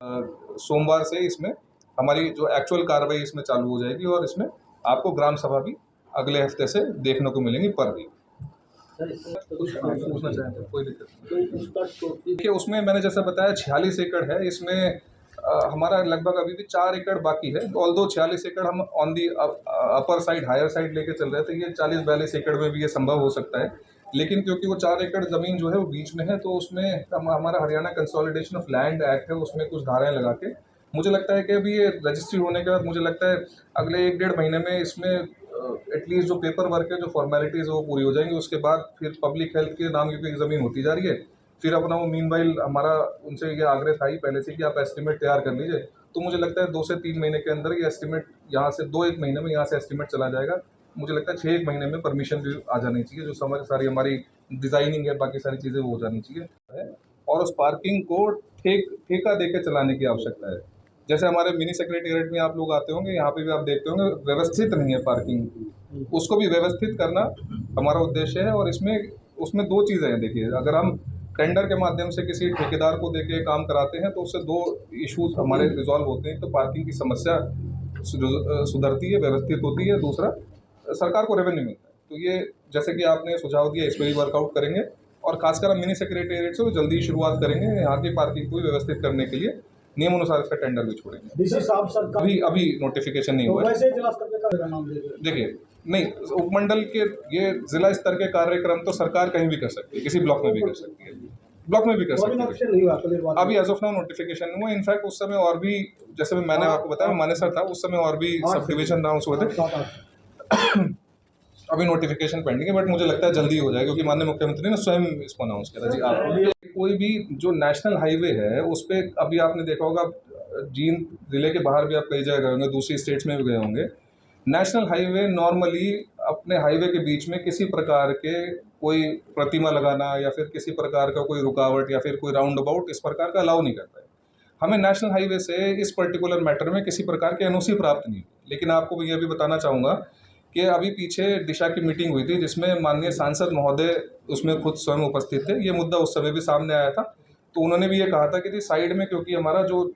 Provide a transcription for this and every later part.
सोमवार से इसमें हमारी जो एक्चुअल कार्रवाई इसमें चालू हो जाएगी और इसमें आपको ग्राम सभा भी अगले हफ्ते से देखने को मिलेंगी पर वीक। कुछ पूछना चाहें तो कोई दिक्कत नहीं। देखिए उसमें मैंने जैसा बताया 46 एकड़ है, इसमें हमारा लगभग अभी भी 4 एकड़ बाकी है। ऑल्दो 46 एकड़ हम on the upper side higher side लेके चल रहे थे, ये 40-42 एकड़ में भी ये संभव हो सकता है, लेकिन क्योंकि वो 4 एकड़ ज़मीन जो है वो बीच में है, तो उसमें हमारा Haryana consolidation of land act है, उसमें कुछ धाराएं लगा के मुझे लगता है कि अभी ये रजिस्ट्री होने के बाद मुझे लगता है अगले 1-1.5 महीने में इसमें एटलीस्ट जो पेपर वर्क है, जो फॉर्मेलिटीज़ है वो पूरी हो जाएंगी। उसके बाद फिर पब्लिक हेल्थ के नाम की ज़मीन होती जा रही है, फिर अपना वो मीनवाइल हमारा उनसे ये आग्रह था ही पहले से कि आप एस्टिमेट तैयार कर लीजिए। तो मुझे लगता है 2 से 3 महीने के अंदर ये एस्टिमेट यहाँ से 2-1 महीने में यहाँ से एस्टिमेट चला जाएगा। मुझे लगता है 6-1 महीने में परमिशन भी आ जानी चाहिए, जो सारी हमारी डिज़ाइनिंग है, बाकी सारी चीज़ें वो हो जानी चाहिए। और उस पार्किंग को ठेका दे के चलाने की आवश्यकता है। जैसे हमारे मिनी सेक्रेटेरिएट में आप लोग आते होंगे, यहाँ पे भी आप देखते होंगे व्यवस्थित नहीं है पार्किंग, उसको भी व्यवस्थित करना हमारा उद्देश्य है। और इसमें उसमें 2 चीज़ें हैं। देखिए, अगर हम टेंडर के माध्यम से किसी ठेकेदार को देके काम कराते हैं तो उससे 2 इश्यूज हमारे रिजॉल्व होते हैं। तो पार्किंग की समस्या सुधरती है, व्यवस्थित होती है, दूसरा सरकार को रेवेन्यू मिलता है। तो ये जैसे कि आपने सुझाव दिया, इस पर भी वर्कआउट करेंगे और खासकर हम मिनी सेक्रेटेरिएट से जल्दी ही शुरुआत करेंगे यहाँ की पार्किंग को व्यवस्थित करने के लिए। नियम अनुसार इसका टेंडर भी छोड़ेंगे। अभी नोटिफिकेशन नहीं हुआ है। देखिए, नहीं, उपमंडल के ये जिला स्तर के कार्यक्रम तो सरकार कहीं भी कर सकती है, किसी ब्लॉक में भी कर सकती है, ब्लॉक में भी कर सकती है। अभी एज ऑफ नाउ नोटिफिकेशन नहीं हुआ। इनफैक्ट उस समय और भी, जैसे मैंने आपको बताया मानेसर था, उस समय और भी सब डिविजन अनाउंस हुए थे। अभी नोटिफिकेशन पेंडिंग है, बट मुझे लगता है जल्दी हो जाएगा, क्योंकि माननीय मुख्यमंत्री ने स्वयं इसको अनाउंस किया जी। आप कोई भी जो नेशनल हाईवे है उस पर अभी आपने देखा होगा, जींद जिले के बाहर भी आप कई जगह गए होंगे, दूसरी स्टेट्स में भी गए होंगे। नेशनल हाईवे नॉर्मली अपने हाईवे के बीच में किसी प्रकार के कोई प्रतिमा लगाना या फिर किसी प्रकार का कोई रुकावट या फिर कोई राउंड अबाउट इस प्रकार का अलाउ नहीं करता है। हमें नेशनल हाईवे से इस पर्टिकुलर मैटर में किसी प्रकार की एनओसी प्राप्त नहीं हुई। लेकिन आपको ये भी बताना चाहूँगा कि अभी पीछे दिशा की मीटिंग हुई थी, जिसमें माननीय सांसद महोदय उसमें खुद स्वयं उपस्थित थे। ये मुद्दा उस समय भी सामने आया था, तो उन्होंने भी ये कहा था कि जी साइड में, क्योंकि हमारा जो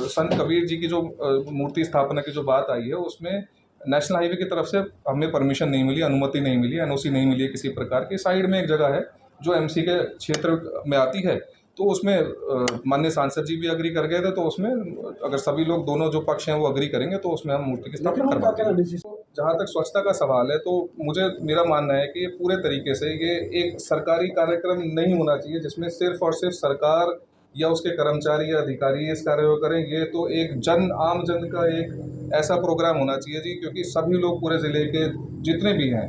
संत कबीर जी की जो मूर्ति स्थापना की जो बात आई है, उसमें नेशनल हाईवे की तरफ से हमें परमिशन नहीं मिली, अनुमति नहीं मिली, एनओसी नहीं मिली है किसी प्रकार की। साइड में एक जगह है जो एमसी के क्षेत्र में आती है, तो उसमें माननीय सांसद जी भी अग्री कर गए थे। तो उसमें अगर सभी लोग, दोनों जो पक्ष हैं वो अग्री करेंगे, तो उसमें हम मूर्ति की स्थापना करवा देंगे। जहाँ तक स्वच्छता का सवाल है, तो मेरा मानना है कि ये पूरे तरीके से ये एक सरकारी कार्यक्रम नहीं होना चाहिए जिसमें सिर्फ और सिर्फ सरकार या उसके कर्मचारी या अधिकारी इस कार्य को करें। ये तो एक आम जन का एक ऐसा प्रोग्राम होना चाहिए जी, क्योंकि सभी लोग पूरे ज़िले के जितने भी हैं,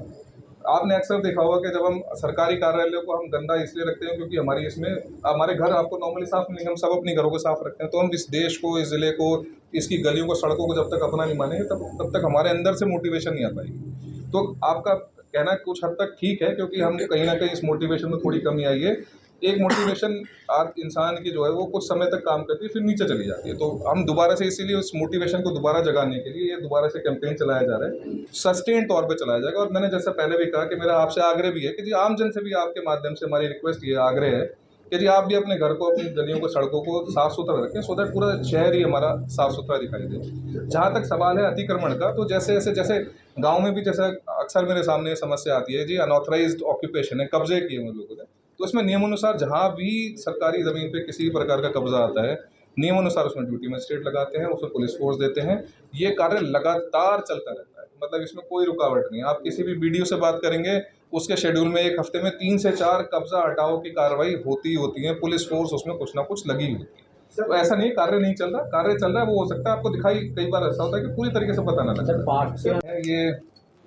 आपने अक्सर देखा होगा कि जब हम सरकारी कार्यालयों को हम गंदा इसलिए रखते हैं क्योंकि हमारे घर आपको नॉर्मली साफ मिलेंगे, हम सब अपनी घरों को साफ रखते हैं। तो हम इस देश को, इस ज़िले को, इसकी गलियों को, सड़कों को जब तक अपना नहीं मानेंगे तब तक हमारे अंदर से मोटिवेशन नहीं आ पाएगी। तो आपका कहना कुछ हद तक ठीक है, क्योंकि हम कहीं ना कहीं इस मोटिवेशन में थोड़ी कमी आई है। एक मोटिवेशन आप इंसान की जो है वो कुछ समय तक काम करती है, फिर नीचे चली जाती है। तो हम दोबारा से, इसीलिए उस मोटिवेशन को दोबारा जगाने के लिए ये दोबारा से कैंपेन चलाया जा रहा है, सस्टेन तौर पे चलाया जाएगा। और मैंने जैसे पहले भी कहा कि मेरा आपसे आग्रह भी है कि जी आम जन से भी आपके माध्यम से हमारी रिक्वेस्ट ये आग्रह है कि जी आप भी अपने घर को, अपनी गलियों को, सड़कों को साफ सुथरा रखें, सो दैट पूरा शहर ही हमारा साफ सुथरा दिखाई दे। जहाँ तक सवाल है अतिक्रमण का, तो जैसे गाँव में भी जैसे अक्सर मेरे सामने समस्या आती है जी, अनऑथराइज्ड ऑक्यूपेशन है, कब्जे किए हुए लोगों ने। तो इसमें नियमानुसार जहाँ भी सरकारी ज़मीन पे किसी प्रकार का कब्जा आता है, नियमानुसार उसमें ड्यूटी मजिस्ट्रेट लगाते हैं, उसमें पुलिस फोर्स देते हैं। ये कार्य लगातार चलता रहता है, मतलब इसमें कोई रुकावट नहीं है। आप किसी भी बीडीओ से बात करेंगे, उसके शेड्यूल में एक हफ्ते में 3 से 4 कब्जा हटाओ की कार्रवाई होती है। पुलिस फोर्स उसमें कुछ ना कुछ लगी होती है। तो ऐसा नहीं कार्य नहीं चल रहा, कार्य चल रहा है। वो हो सकता है आपको दिखाई कई बार ऐसा होता है कि पूरी तरीके से पता ना लगता है। ये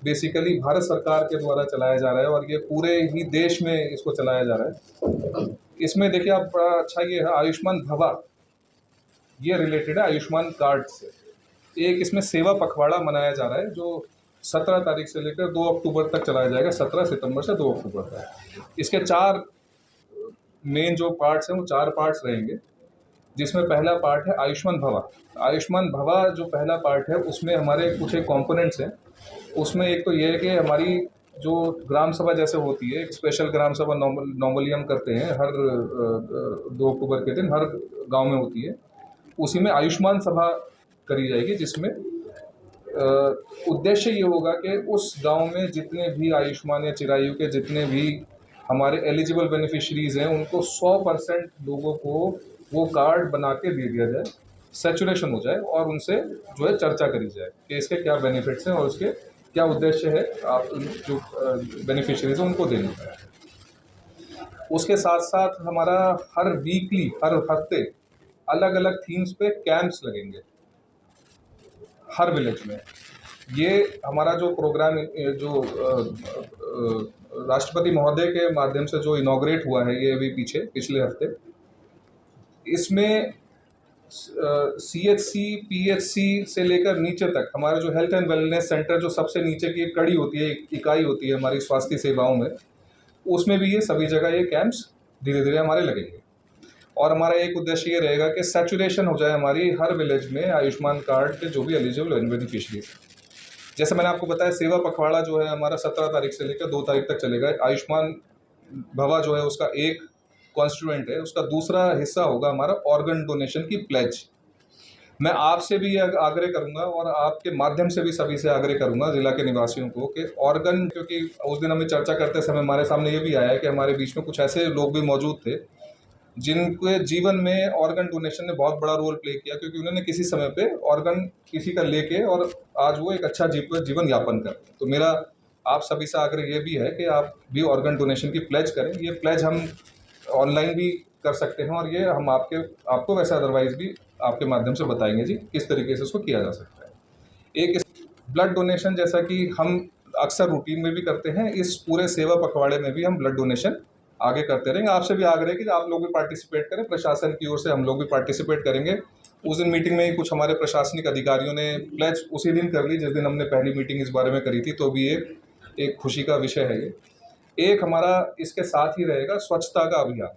बेसिकली भारत सरकार के द्वारा चलाया जा रहा है और ये पूरे ही देश में इसको चलाया जा रहा है। इसमें देखिए आप, बड़ा अच्छा ये है आयुष्मान भवा, ये रिलेटेड है आयुष्मान कार्ड से। एक इसमें सेवा पखवाड़ा मनाया जा रहा है, जो 17 तारीख से लेकर 2 अक्टूबर तक चलाया जाएगा, 17 सितंबर से 2 अक्टूबर तक। इसके 4 मेन जो पार्ट्स हैं वो 4 पार्ट्स रहेंगे, जिसमें पहला पार्ट है आयुष्मान भवा। आयुष्मान भवा जो पहला पार्ट है, उसमें हमारे कुछ एक कॉम्पोनेंट्स हैं। उसमें एक तो ये है कि हमारी जो ग्राम सभा जैसे होती है, एक स्पेशल ग्राम सभा नॉर्मली हम करते हैं हर 2 अक्टूबर के दिन, हर गांव में होती है। उसी में आयुष्मान सभा करी जाएगी, जिसमें उद्देश्य ये होगा कि उस गांव में जितने भी आयुष्मान या चिरायु के जितने भी हमारे एलिजिबल बेनिफिशरीज हैं, उनको 100% लोगों को वो कार्ड बना के दे दिया जाए, सैचुरेशन हो जाए और उनसे जो है चर्चा करी जाए कि इसके क्या बेनिफिट्स हैं और उसके क्या उद्देश्य है आप जो बेनिफिशरीज हैं उनको देने का। उसके साथ साथ हमारा हर वीकली, हर हफ्ते अलग अलग थीम्स पे कैंप्स लगेंगे हर विलेज में। ये हमारा जो प्रोग्राम जो राष्ट्रपति महोदय के माध्यम से जो इनॉग्रेट हुआ है ये अभी पिछले हफ्ते, इसमें CHC PHC से लेकर नीचे तक हमारा जो हेल्थ एंड वेलनेस सेंटर जो सबसे नीचे की एक कड़ी होती है, एक इकाई होती है हमारी स्वास्थ्य सेवाओं में, उसमें भी ये सभी जगह ये कैंप्स धीरे धीरे हमारे लगेंगे। और हमारा एक उद्देश्य ये रहेगा कि सैचुरेशन हो जाए हमारी हर विलेज में आयुष्मान कार्ड के जो भी एलिजिबल बेनिफिशरीज। जैसे मैंने आपको बताया, सेवा पखवाड़ा जो है हमारा 17 तारीख से लेकर 2 तारीख तक चलेगा। आयुष्मान भवा जो है उसका एक कॉन्स्टिट्यूएंट है, उसका दूसरा हिस्सा होगा हमारा ऑर्गन डोनेशन की प्लेज। मैं आपसे भी आग्रह करूंगा और आपके माध्यम से भी सभी से आग्रह करूंगा जिला के निवासियों को कि ऑर्गन, क्योंकि उस दिन हमें चर्चा करते समय हमारे सामने ये भी आया कि हमारे बीच में कुछ ऐसे लोग भी मौजूद थे जिनके जीवन में ऑर्गन डोनेशन ने बहुत बड़ा रोल प्ले किया, क्योंकि उन्होंने किसी समय पे ऑर्गन किसी का लेके और आज वो एक अच्छा जीवन यापन करते हैं। तो मेरा आप सभी से आग्रह ये भी है कि आप भी ऑर्गन डोनेशन की प्लेज करें। ये प्लेज हम ऑनलाइन भी कर सकते हैं और ये हम आपको वैसे अदरवाइज भी आपके माध्यम से बताएंगे जी किस तरीके से उसको किया जा सकता है। एक ब्लड डोनेशन, जैसा कि हम अक्सर रूटीन में भी करते हैं, इस पूरे सेवा पखवाड़े में भी हम ब्लड डोनेशन आगे करते रहेंगे। आपसे भी आग्रह है कि आप लोग भी पार्टिसिपेट करें, प्रशासन की ओर से हम लोग भी पार्टिसिपेट करेंगे। उस दिन मीटिंग में ही कुछ हमारे प्रशासनिक अधिकारियों ने प्लेज उसी दिन कर ली जिस दिन हमने पहली मीटिंग इस बारे में करी थी, तो भी एक खुशी का विषय है ये। एक हमारा इसके साथ ही रहेगा स्वच्छता का अभियान।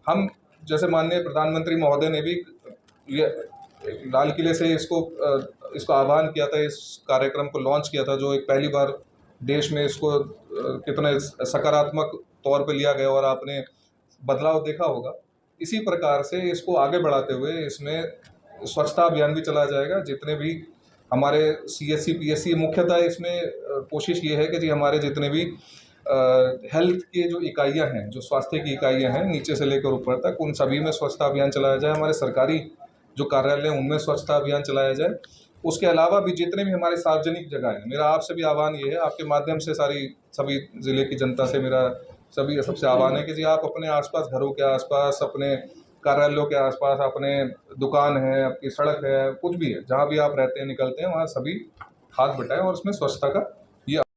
हम जैसे माननीय प्रधानमंत्री महोदय ने भी लाल किले से इसको आह्वान किया था, इस कार्यक्रम को लॉन्च किया था, जो एक पहली बार देश में इसको कितने सकारात्मक तौर पे लिया गया और आपने बदलाव देखा होगा। इसी प्रकार से इसको आगे बढ़ाते हुए इसमें स्वच्छता अभियान भी चलाया जाएगा। जितने भी हमारे CHC PHC, मुख्यतः इसमें कोशिश ये है कि जी हमारे जितने भी हेल्थ की जो इकाइयां हैं, जो स्वास्थ्य की इकाइयां हैं नीचे से लेकर ऊपर तक, उन सभी में स्वच्छता अभियान चलाया जाए। हमारे सरकारी जो कार्यालय हैं उनमें स्वच्छता अभियान चलाया जाए। उसके अलावा भी जितने भी हमारे सार्वजनिक जगह हैं, मेरा आपसे भी आह्वान ये है, आपके माध्यम से सभी ज़िले की जनता से मेरा सबसे आह्वान है कि जी आप अपने आसपास, घरों के आसपास, अपने कार्यालयों के आसपास, अपने दुकान है, आपकी सड़क है, कुछ भी है, जहाँ भी आप रहते हैं निकलते हैं, वहाँ सभी हाथ बटाएं और उसमें स्वच्छता का